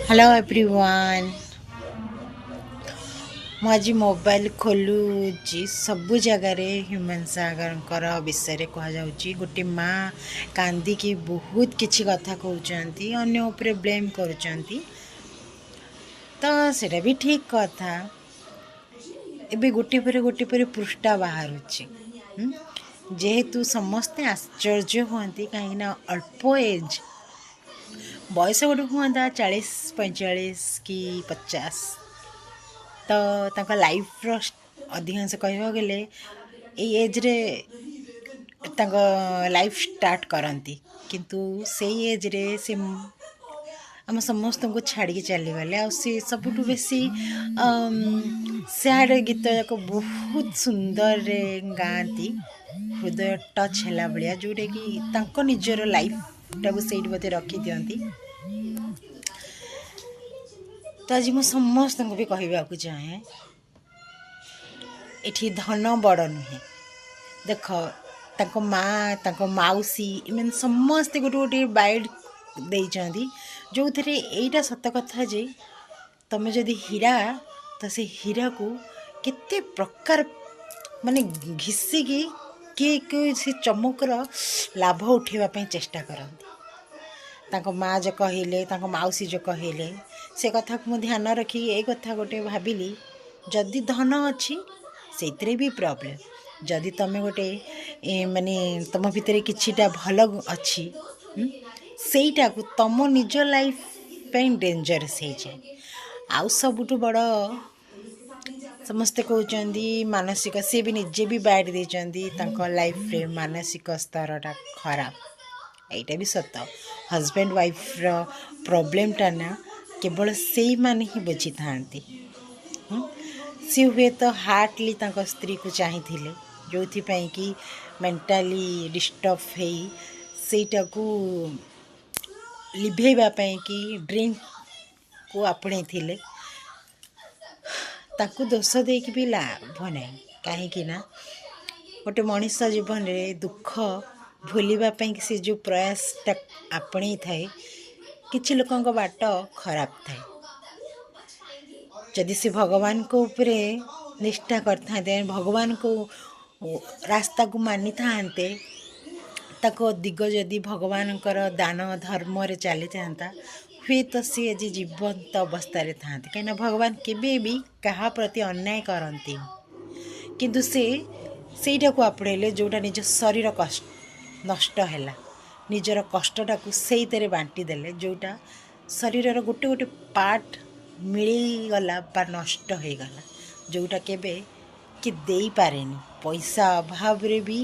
Hello everyone. ମୁଁ ଆଜି mobile ଖୋଲୁଛି ସବୁ ଜାଗାରେ ହ୍ୟୁମାନ ସାଗରଙ୍କର ବିଷୟରେ କୁହାଯାଉଛି। ଗୋଟେ ମା କାନ୍ଦିକି ବହୁତ କିଛି କଥା କହୁଛନ୍ତି, ଅନ୍ୟ ଉପରେ ବ୍ଲେମ୍ କରୁଛନ୍ତି। ତ ସେଇଟା ବି ଠିକ୍ କଥା। ଏବେ ଗୋଟେ ପରେ ପୃଷ୍ଠା ବାହାରୁଛି। ଯେହେତୁ ସମସ୍ତେ ଆଶ୍ଚର୍ଯ୍ୟ ହୁଅନ୍ତି କାହିଁକିନା ଅଳ୍ପ ଏଜ୍ ବୟସ ଗୋଟେ ହୁଅନ୍ତା 40 45 କି 50, ତ ତାଙ୍କ ଲାଇଫ୍ର ଅଧିକାଂଶ କହିବାକୁ ଗଲେ ଏଇ ଏଜ୍ରେ ତାଙ୍କ ଲାଇଫ୍ ଷ୍ଟାର୍ଟ କରନ୍ତି, କିନ୍ତୁ ସେଇ ଏଜ୍ରେ ସେ ଆମ ସମସ୍ତଙ୍କୁ ଛାଡ଼ିକି ଚାଲିଗଲେ। ଆଉ ସେ ସବୁଠୁ ବେଶୀ ସ୍ୟାଡ଼୍ ଗୀତ ଯାକ ବହୁତ ସୁନ୍ଦରରେ ଗାଆନ୍ତି, ହୃଦୟ ଟଚ୍ ହେଲା ଭଳିଆ, ଯେଉଁଟାକି ତାଙ୍କ ନିଜର ଲାଇଫ୍ଟାକୁ ସେଇଠି ବୋଧେ ରଖିଦିଅନ୍ତି। ତ ଆଜି ମୁଁ ସମସ୍ତଙ୍କୁ ବି କହିବାକୁ ଚାହେଁ, ଏଠି ଧନ ବଡ଼ ନୁହେଁ। ଦେଖ, ତାଙ୍କ ମାଆ, ତାଙ୍କ ମାଉସୀ, ଏମାନେ ସମସ୍ତେ ଗୋଟେ ବାଇଟ୍ ଦେଇଛନ୍ତି, ଯେଉଁଥିରେ ଏଇଟା ସତ କଥା ଯେ ତମେ ଯଦି ହୀରା, ତ ସେ ହୀରାକୁ କେତେ ପ୍ରକାର ମାନେ ଘିସିକି କିଏ ସେ ଚମକର ଲାଭ ଉଠାଇବା ପାଇଁ ଚେଷ୍ଟା କରନ୍ତି। ତାଙ୍କ ମାଆ ଯେ କହିଲେ, ତାଙ୍କ ମାଉସୀ ଯେ କହିଲେ, ସେ କଥାକୁ ମୁଁ ଧ୍ୟାନ ରଖି ଏଇ କଥା ଗୋଟେ ଭାବିଲି, ଯଦି ଧନ ଅଛି ସେଇଥିରେ ବି ପ୍ରୋବ୍ଲେମ୍। ଯଦି ତୁମେ ଗୋଟେ ମାନେ ତୁମ ଭିତରେ କିଛିଟା ଭଲ ଅଛି, ସେଇଟାକୁ ତୁମ ନିଜ ଲାଇଫ୍ ପାଇଁ ଡେଞ୍ଜରସ୍ ହେଇଯାଏ। ଆଉ ସବୁଠୁ ବଡ଼, ସମସ୍ତେ କହୁଛନ୍ତି ମାନସିକ, ସିଏ ବି ନିଜେ ବି ବାଇଟ୍ ଦେଇଛନ୍ତି, ତାଙ୍କ ଲାଇଫ୍ରେ ମାନସିକ ସ୍ତରଟା ଖରାପ। ଏଇଟା ବି ସତ। ହଜବେଣ୍ଡ ୱାଇଫ୍ର ପ୍ରୋବ୍ଲେମ୍ଟା ନା କେବଳ ସେଇମାନେ ହିଁ ବୁଝିଥାନ୍ତି। ସେ ହୁଏତ ହାର୍ଟଲି ତାଙ୍କ ସ୍ତ୍ରୀକୁ ଚାହିଁଥିଲେ, ଯେଉଁଥିପାଇଁ କି ମେଣ୍ଟାଲି ଡିଷ୍ଟର୍ବ ହେଇ ସେଇଟାକୁ ଲିଭେଇବା ପାଇଁ କି ଡ୍ରିଙ୍କକୁ ଆପଣେଇଥିଲେ। ତାକୁ ଦୋଷ ଦେଇକି ବି ଲାଭ ନାହିଁ, କାହିଁକି ନା ଗୋଟେ ମଣିଷ ଜୀବନରେ ଦୁଃଖ ଭୁଲିବା ପାଇଁକି ସେ ଯେଉଁ ପ୍ରୟାସଟା ଆପଣେଇ ଥାଏ, କିଛି ଲୋକଙ୍କ ବାଟ ଖରାପ ଥାଏ। ଯଦି ସେ ଭଗବାନଙ୍କ ଉପରେ ନିଷ୍ଠା କରିଥାନ୍ତେ, ଭଗବାନଙ୍କ ରାସ୍ତାକୁ ମାନିଥାନ୍ତେ, ତାଙ୍କ ଦିଗ ଯଦି ଭଗବାନଙ୍କର ଦାନ ଧର୍ମରେ ଚାଲିଥାନ୍ତା, ହୁଏତ ସେ ଆଜି ଜୀବନ୍ତ ଅବସ୍ଥାରେ ଥାନ୍ତେ। କାହିଁକିନା ଭଗବାନ କେବେ ବି କାହା ପ୍ରତି ଅନ୍ୟାୟ କରନ୍ତି, କିନ୍ତୁ ସେ ସେଇଟାକୁ ଆପଣେଇଲେ ଯେଉଁଟା ନିଜ ଶରୀର ନଷ୍ଟ ହେଲା, ନିଜର କଷ୍ଟଟାକୁ ସେଇଥିରେ ବାଣ୍ଟି ଦେଲେ, ଯେଉଁଟା ଶରୀରର ଗୋଟେ ପାର୍ଟ ମିଳିଗଲା ବା ନଷ୍ଟ ହୋଇଗଲା, ଯେଉଁଟା କେବେ କି ଦେଇପାରେନି। ପଇସା ଅଭାବରେ ବି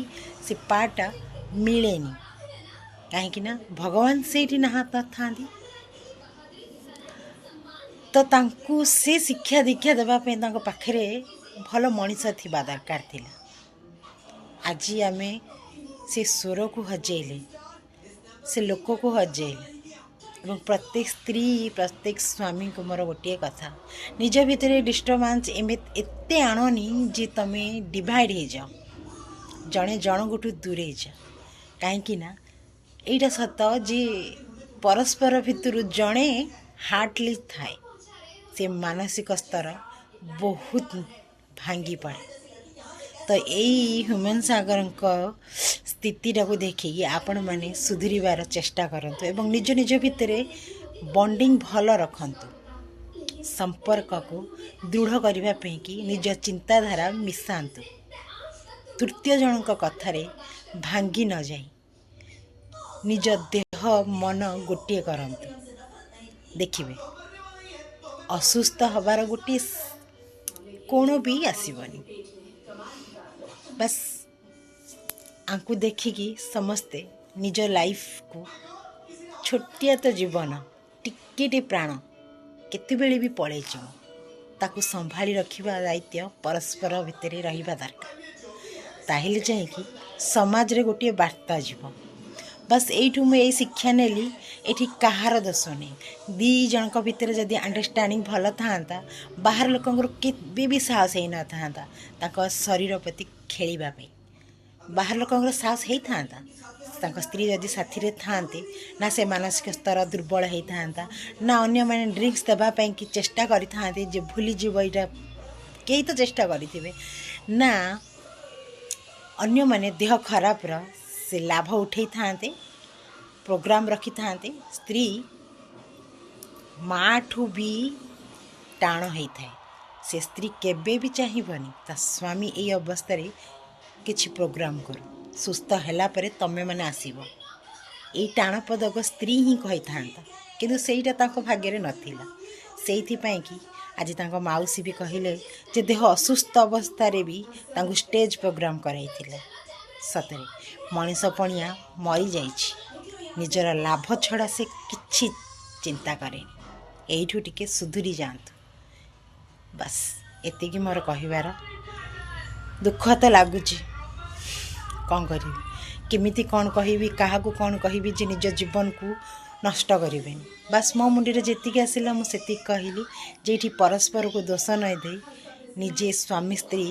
ସେ ପାର୍ଟଟା ମିଳେନି, କାହିଁକିନା ଭଗବାନ ସେଇଠି ନଥାନ୍ତି। ତ ତାଙ୍କୁ ସେ ଶିକ୍ଷା ଦୀକ୍ଷା ଦେବା ପାଇଁ ତାଙ୍କ ପାଖରେ ଭଲ ମଣିଷ ଥିବା ଦରକାର ଥିଲା। ଆଜି ଆମେ ସେ ସ୍ୱରକୁ ହଜେଇଲେ, ସେ ଲୋକକୁ ହଜେଇଲେ। ଏବଂ ପ୍ରତ୍ୟେକ ସ୍ତ୍ରୀ, ପ୍ରତ୍ୟେକ ସ୍ୱାମୀଙ୍କୁ ମୋର ଗୋଟିଏ କଥା, ନିଜ ଭିତରେ ଡିଷ୍ଟର୍ବାନ୍ସ ଏତେ ଆଣନି ଯେ ତୁମେ ଡିଭାଇଡ଼ ହେଇଯାଅ, ଜଣେ ଜଣଙ୍କଠୁ ଦୂରେଇ ଯାଅ। କାହିଁକି ନା ଏଇଟା ସତ ଯେ ପରସ୍ପର ଭିତରୁ ଜଣେ ହାର୍ଟଲି ଥାଏ, ସେ ମାନସିକ ସ୍ତର ବହୁତ ଭାଙ୍ଗି ପଡ଼େ। ତ ଏଇ ହ୍ୟୁମାନ ସାଗରଙ୍କ ସ୍ଥିତିଟାକୁ ଦେଖିକି ଆପଣମାନେ ସୁଧୁରିବାର ଚେଷ୍ଟା କରନ୍ତୁ ଏବଂ ନିଜ ନିଜ ଭିତରେ ବଣ୍ଡିଙ୍ଗ ଭଲ ରଖନ୍ତୁ। ସମ୍ପର୍କକୁ ଦୃଢ଼ କରିବା ପାଇଁକି ନିଜ ଚିନ୍ତାଧାରା ମିଶାନ୍ତୁ। ତୃତୀୟ ଜଣଙ୍କ କଥାରେ ଭାଙ୍ଗି ନ ଯାଇ ନିଜ ଦେହ ମନ ଗୋଟିଏ କରନ୍ତୁ। ଦେଖିବେ ଅସୁସ୍ଥ ହେବାର ଗୋଟିଏ କୋଣ ବି ଆସିବନି। ବାସ୍ ଆଙ୍କୁ ଦେଖିକି ସମସ୍ତେ ନିଜ ଲାଇଫ୍କୁ, ଛୋଟିଆ ତ ଜୀବନ, ଟିକେ ପ୍ରାଣ କେତେବେଳେ ବି ପଳେଇଯିବ, ତାକୁ ସମ୍ଭାଳି ରଖିବା ଦାୟିତ୍ୱ ପରସ୍ପର ଭିତରେ ରହିବା ଦରକାର। ତାହେଲେ ଯାଇକି ସମାଜରେ ଗୋଟିଏ ବାର୍ତ୍ତା ଯିବ। ବାସ୍ ଏଇଠୁ ମୁଁ ଏଇ ଶିକ୍ଷା ନେଲି, ଏଠି କାହାର ଦୋଷ ନାହିଁ। ଦୁଇ ଜଣଙ୍କ ଭିତରେ ଯଦି ଅଣ୍ଡରଷ୍ଟାଣ୍ଡିଂ ଭଲ ଥାଆନ୍ତା, ବାହାର ଲୋକଙ୍କର କେବେ ବି ସାହସ ହେଇନଥାନ୍ତା ତାଙ୍କ ଶରୀର ପ୍ରତି ଖେଳିବା ପାଇଁ। ବାହାର ଲୋକଙ୍କର ସାହସ ହେଇଥାନ୍ତା, ତାଙ୍କ ସ୍ତ୍ରୀ ଯଦି ସାଥିରେ ଥାଆନ୍ତେ ନା ସେ ମାନସିକ ସ୍ତର ଦୁର୍ବଳ ହେଇଥାନ୍ତା, ନା ଅନ୍ୟମାନେ ଡ୍ରିଙ୍କସ୍ ଦେବା ପାଇଁ କି ଚେଷ୍ଟା କରିଥାନ୍ତେ ଯେ ଭୁଲିଯିବ ଏଇଟା, କେହି ତ ଚେଷ୍ଟା କରିଥିବେ ନା, ଅନ୍ୟମାନେ ଦେହ ଖରାପର ସେ ଲାଭ ଉଠେଇଥାନ୍ତେ, ପ୍ରୋଗ୍ରାମ୍ ରଖିଥାନ୍ତେ। ସ୍ତ୍ରୀ ମାଠୁ ବି ଟାଣ ହେଇଥାଏ। ସେ ସ୍ତ୍ରୀ କେବେ ବି ଚାହିଁବନି ତା ସ୍ୱାମୀ ଏଇ ଅବସ୍ଥାରେ କିଛି ପ୍ରୋଗ୍ରାମ୍ କରୁ, ସୁସ୍ଥ ହେଲା ପରେ ତମେମାନେ ଆସିବ। ଏଇ ଟାଣ ପଦକ ସ୍ତ୍ରୀ ହିଁ କହିଥାନ୍ତା, କିନ୍ତୁ ସେଇଟା ତାଙ୍କ ଭାଗ୍ୟରେ ନଥିଲା। ସେଇଥିପାଇଁ କି ଆଜି ତାଙ୍କ ମାଉସୀ ବି କହିଲେ ଯେ ଦେହ ଅସୁସ୍ଥ ଅବସ୍ଥାରେ ବି ତାଙ୍କୁ ଷ୍ଟେଜ୍ ପ୍ରୋଗ୍ରାମ୍ କରାଇଥିଲେ। ସତରେ ମଣିଷ ପଣିଆ ମରିଯାଇଛି, ନିଜର ଲାଭ ଛଡ଼ା ସେ କିଛି ଚିନ୍ତା କରେନି। ଏଇଠୁ ଟିକେ ସୁଧୁରି ଯାଆନ୍ତୁ। ବାସ୍ ଏତିକି ମୋର କହିବାର। ଦୁଃଖ ତ ଲାଗୁଛି, କ'ଣ କରିବି, କେମିତି କ'ଣ କହିବି, କାହାକୁ କ'ଣ କହିବି ଯେ ନିଜ ଜୀବନକୁ ନଷ୍ଟ କରିବେନି। ବାସ୍ ମୋ ମୁଣ୍ଡରେ ଯେତିକି ଆସିଲା ମୁଁ ସେତିକି କହିଲି। ଯେଇଠି ପରସ୍ପରକୁ ଦୋଷ ନ ଦେଇ ନିଜେ ସ୍ୱାମୀ ସ୍ତ୍ରୀ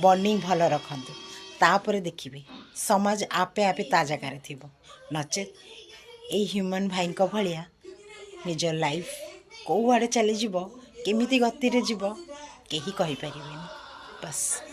ବଣ୍ଡିଂ ଭଲ ରଖନ୍ତୁ, ତାପରେ ଦେଖିବେ ସମାଜ ଆପେ ଆପେ ତା ଜାଗାରେ ଥିବ। ନଚେତ୍ ଏଇ ହ୍ୟୁମାନ୍ ଭାଇଙ୍କ ଭଳିଆ ନିଜ ଲାଇଫ୍ କେଉଁ ଆଡ଼େ ଚାଲିଯିବ, କେମିତି ଗତିରେ ଯିବ କେହି କହିପାରିବେନି। ବାସ୍।